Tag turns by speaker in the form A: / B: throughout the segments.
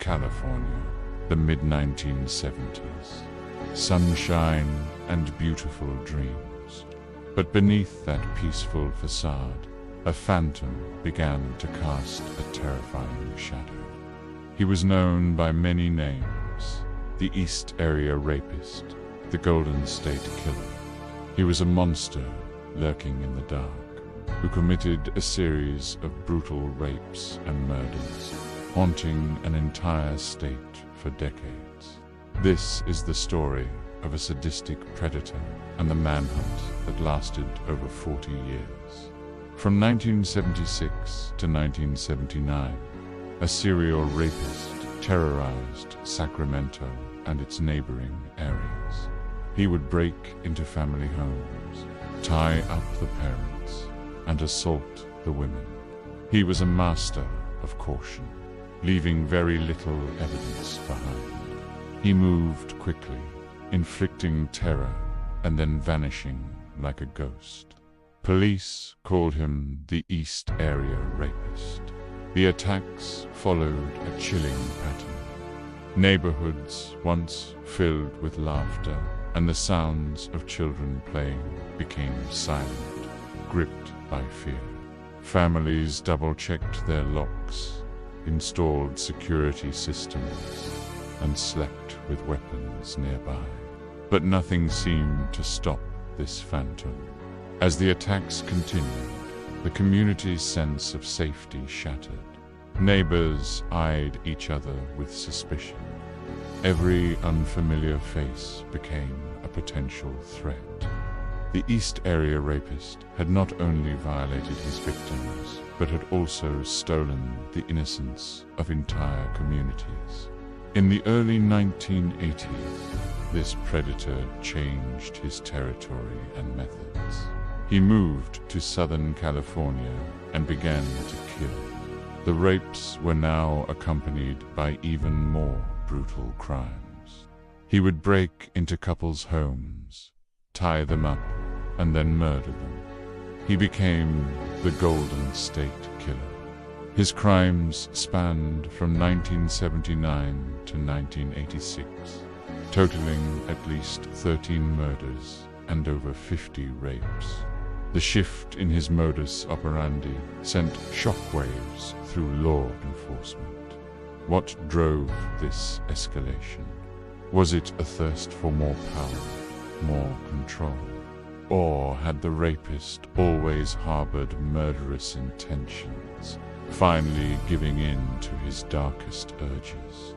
A: California, the mid-1970s. Sunshine and beautiful dreams. But beneath that peaceful facade, a phantom began to cast a terrifying shadow. He was known by many names: the East Area Rapist, the Golden State Killer. He was a monster lurking in the dark, who committed a series of brutal rapes and murders, haunting an entire state for decades. This is the story of a sadistic predator and the manhunt that lasted over 40 years. From 1976 to 1979, a serial rapist terrorized Sacramento and its neighboring areas. He would break into family homes, tie up the parents, and assault the women. He was a master of caution, leaving very little evidence behind. He moved quickly, inflicting terror and then vanishing like a ghost. Police called him the East Area Rapist. The attacks followed a chilling pattern. Neighborhoods once filled with laughter and the sounds of children playing became silent, gripped by fear. Families double-checked their locks, installed security systems, and slept with weapons nearby. But nothing seemed to stop this phantom. As the attacks continued, the community's sense of safety shattered. Neighbors eyed each other with suspicion. Every unfamiliar face became a potential threat. The East Area Rapist had not only violated his victims, but had also stolen the innocence of entire communities. In the early 1980s, this predator changed his territory and methods. He moved to Southern California and began to kill. The rapes were now accompanied by even more brutal crimes. He would break into couples' homes, tie them up, and then murder them. He became the Golden State Killer. His crimes spanned from 1979 to 1986, totaling at least 13 murders and over 50 rapes. The shift in his modus operandi sent shockwaves through law enforcement. What drove this escalation? Was it a thirst for more power, more control? Or had the rapist always harbored murderous intentions, finally giving in to his darkest urges?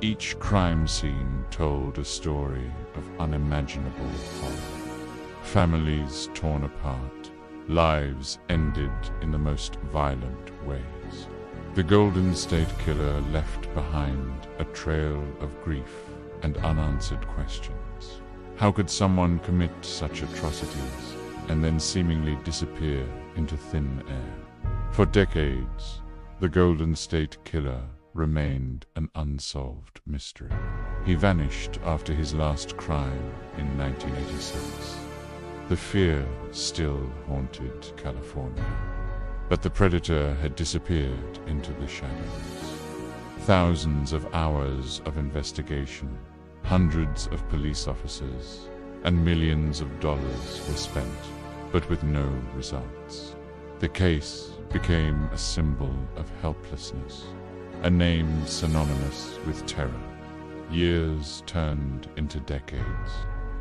A: Each crime scene told a story of unimaginable horror. Families torn apart, lives ended in the most violent ways. The Golden State Killer left behind a trail of grief and unanswered questions. How could someone commit such atrocities and then seemingly disappear into thin air? For decades, the Golden State Killer remained an unsolved mystery. He vanished after his last crime in 1986. The fear still haunted California, but the predator had disappeared into the shadows. Thousands of hours of investigation, hundreds of police officers, and millions of dollars were spent, but with no results. The case became a symbol of helplessness, a name synonymous with terror. Years turned into decades.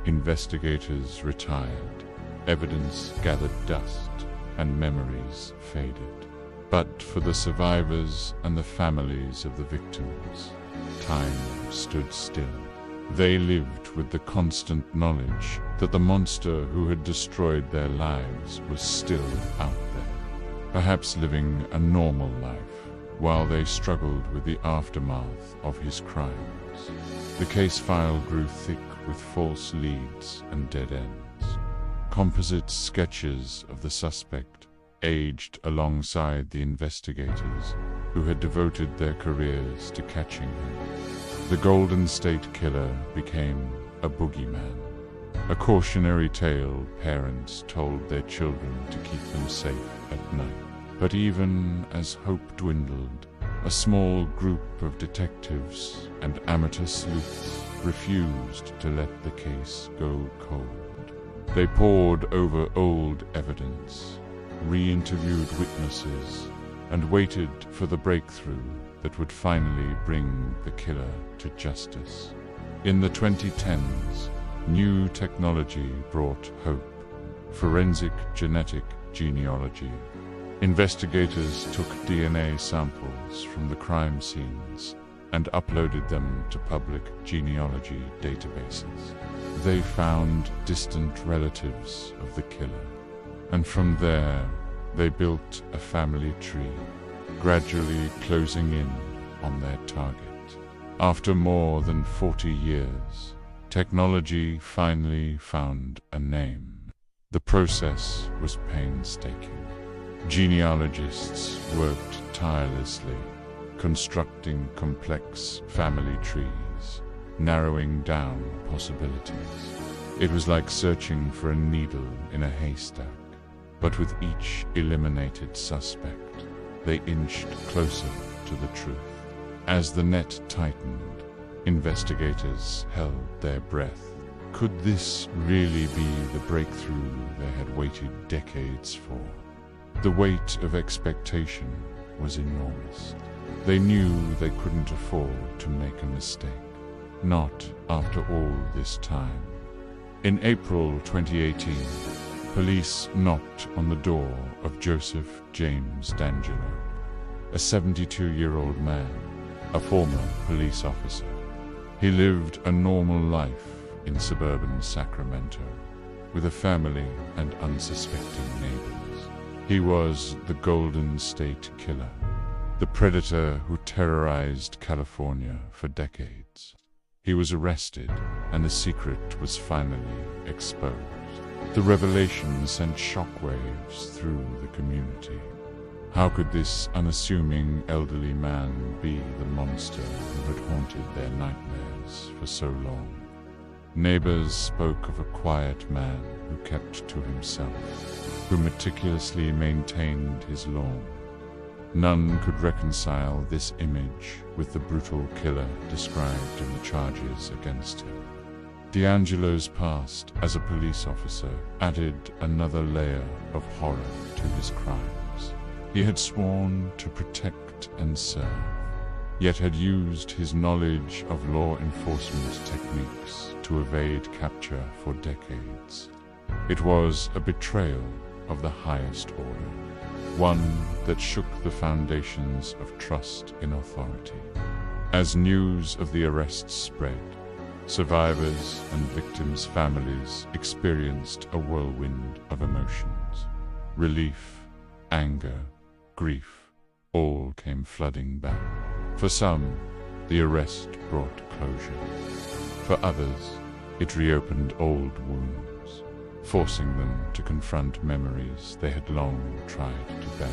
A: Investigators retired, evidence gathered dust, and memories faded. But for the survivors and the families of the victims, time stood still. They lived with the constant knowledge that the monster who had destroyed their lives was still out there, perhaps living a normal life, while they struggled with the aftermath of his crimes. The case file grew thick with false leads and dead ends. Composite sketches of the suspect aged alongside the investigators who had devoted their careers to catching him. The Golden State Killer became a boogeyman, a cautionary tale parents told their children to keep them safe at night. But even as hope dwindled, a small group of detectives and amateur sleuths refused to let the case go cold. They pored over old evidence, re-interviewed witnesses, and waited for the breakthrough that would finally bring the killer to justice. In the 2010s, new technology brought hope: forensic genetic genealogy. Investigators took DNA samples from the crime scenes and uploaded them to public genealogy databases. They found distant relatives of the killer, and from there they built a family tree, gradually closing in on their target. After more than 40 years, technology finally found a name. The process was painstaking. Genealogists worked tirelessly, constructing complex family trees, narrowing down possibilities. It was like searching for a needle in a haystack, but with each eliminated suspect, they inched closer to the truth. As the net tightened, investigators held their breath. Could this really be the breakthrough they had waited decades for? The weight of expectation was enormous. They knew they couldn't afford to make a mistake. Not after all this time. In April 2018, police knocked on the door of Joseph James DeAngelo, a 72-year-old man, a former police officer. He lived a normal life in suburban Sacramento, with a family and unsuspecting neighbors. He was the Golden State Killer, the predator who terrorized California for decades. He was arrested, and the secret was finally exposed. The revelation sent shockwaves through the community. How could this unassuming elderly man be the monster who had haunted their nightmares for so long? Neighbors spoke of a quiet man who kept to himself, who meticulously maintained his lawn. None could reconcile this image with the brutal killer described in the charges against him. DeAngelo's past as a police officer added another layer of horror to his crimes. He had sworn to protect and serve, yet had used his knowledge of law enforcement techniques to evade capture for decades. It was a betrayal of the highest order, one that shook the foundations of trust in authority. As news of the arrests spread, survivors and victims' families experienced a whirlwind of emotions. Relief, anger, grief, all came flooding back. For some, the arrest brought closure. For others, it reopened old wounds, forcing them to confront memories they had long tried to bury.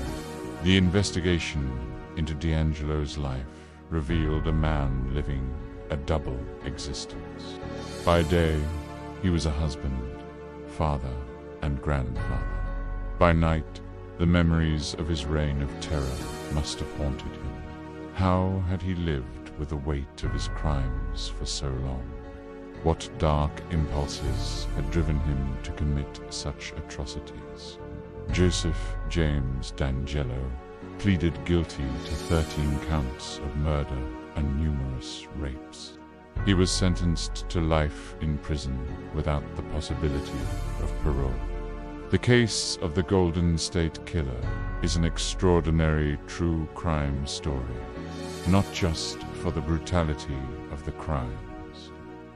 A: The investigation into DeAngelo's life revealed a man living a double existence. By day, he was a husband, father, and grandfather. By night, the memories of his reign of terror must have haunted him. How had he lived with the weight of his crimes for so long? What dark impulses had driven him to commit such atrocities? Joseph James DeAngelo pleaded guilty to 13 counts of murder and numerous rapes. He was sentenced to life in prison without the possibility of parole. The case of the Golden State Killer is an extraordinary true crime story, not just for the brutality of the crimes,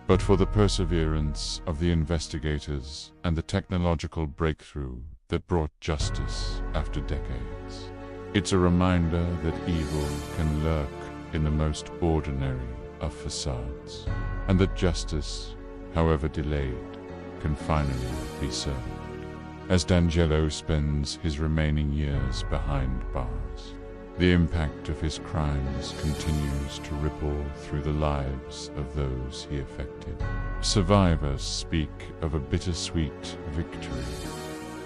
A: but for the perseverance of the investigators and the technological breakthrough that brought justice after decades. It's a reminder that evil can lurk in the most ordinary of facades, and that justice, however delayed, can finally be served. As DeAngelo spends his remaining years behind bars, the impact of his crimes continues to ripple through the lives of those he affected. Survivors speak of a bittersweet victory.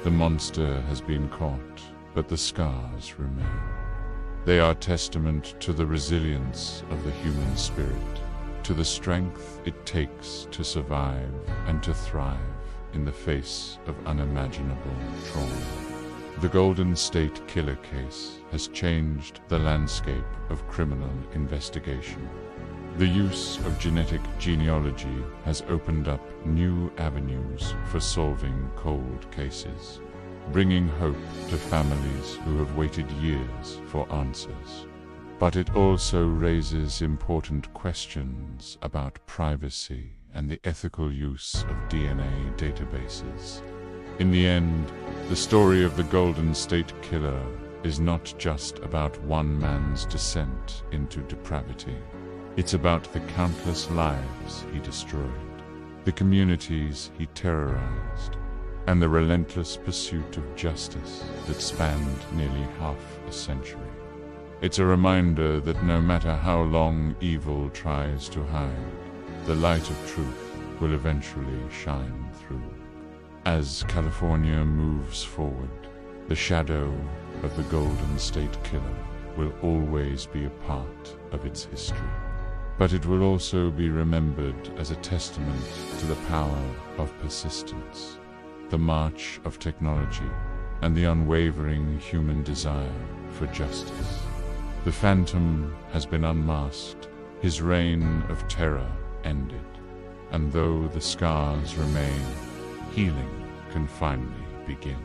A: The monster has been caught, but the scars remain. They are testament to the resilience of the human spirit, to the strength it takes to survive and to thrive in the face of unimaginable trauma. The Golden State Killer case has changed the landscape of criminal investigation. The use of genetic genealogy has opened up new avenues for solving cold cases, bringing hope to families who have waited years for answers. But it also raises important questions about privacy and the ethical use of DNA databases. In the end, the story of the Golden State Killer is not just about one man's descent into depravity. It's about the countless lives he destroyed, the communities he terrorized, and the relentless pursuit of justice that spanned nearly half a century. It's a reminder that no matter how long evil tries to hide, the light of truth will eventually shine through. As California moves forward, the shadow of the Golden State Killer will always be a part of its history. But it will also be remembered as a testament to the power of persistence, the march of technology, and the unwavering human desire for justice. The Phantom has been unmasked, his reign of terror ended, and though the scars remain, healing can finally begin.